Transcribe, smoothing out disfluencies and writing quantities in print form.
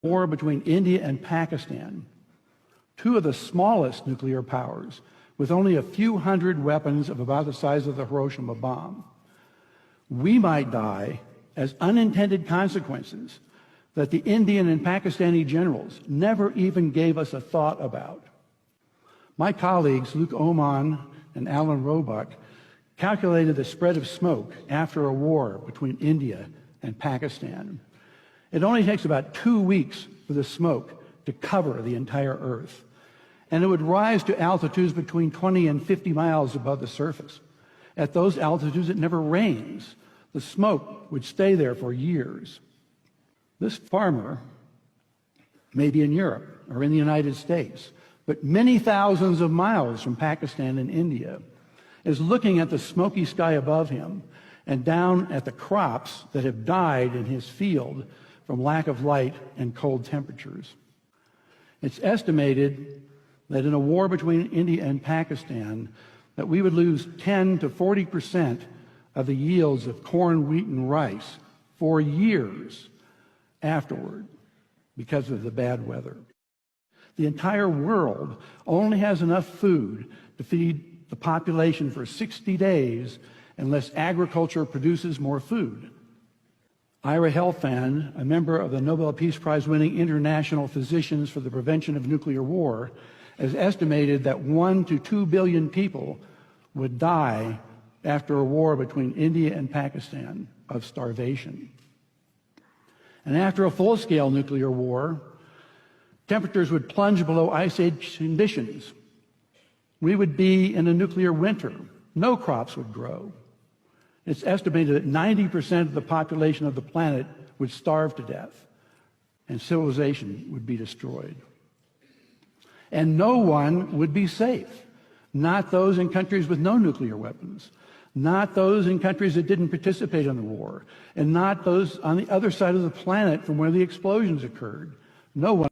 war between India and Pakistan, two of the smallest nuclear powers, with only a few hundred weapons of about the size of the Hiroshima bomb. We might die as unintended consequences that the Indian and Pakistani generals never even gave us a thought about. My colleagues, Luke Oman and Alan Roebuck, calculated the spread of smoke after a war between India and Pakistan. It only takes about 2 weeks for the smoke to cover the entire Earth, and it would rise to altitudes between 20 and 50 miles above the surface. At those altitudes, it never rains. The smoke would stay there for years. This farmer may be in Europe or in the United States, but many thousands of miles from Pakistan and India, is looking at the smoky sky above him and down at the crops that have died in his field from lack of light and cold temperatures. It's estimated that in a war between India and Pakistan, that we would lose 10 to 40% of the yields of corn, wheat, and rice for years afterward because of the bad weather. The entire world only has enough food to feed the population for 60 days unless agriculture produces more food. Ira Helfand, a member of the Nobel Peace Prize-winning International Physicians for the Prevention of Nuclear War, has estimated that 1 to 2 billion people would die after a war between India and Pakistan of starvation. And after a full-scale nuclear war, temperatures would plunge below ice age conditions. We would be in a nuclear winter. No crops would grow. It's estimated that 90% of the population of the planet would starve to death, and civilization would be destroyed. And no one would be safe. Not those in countries with no nuclear weapons, not those in countries that didn't participate in the war, and not those on the other side of the planet from where the explosions occurred. No one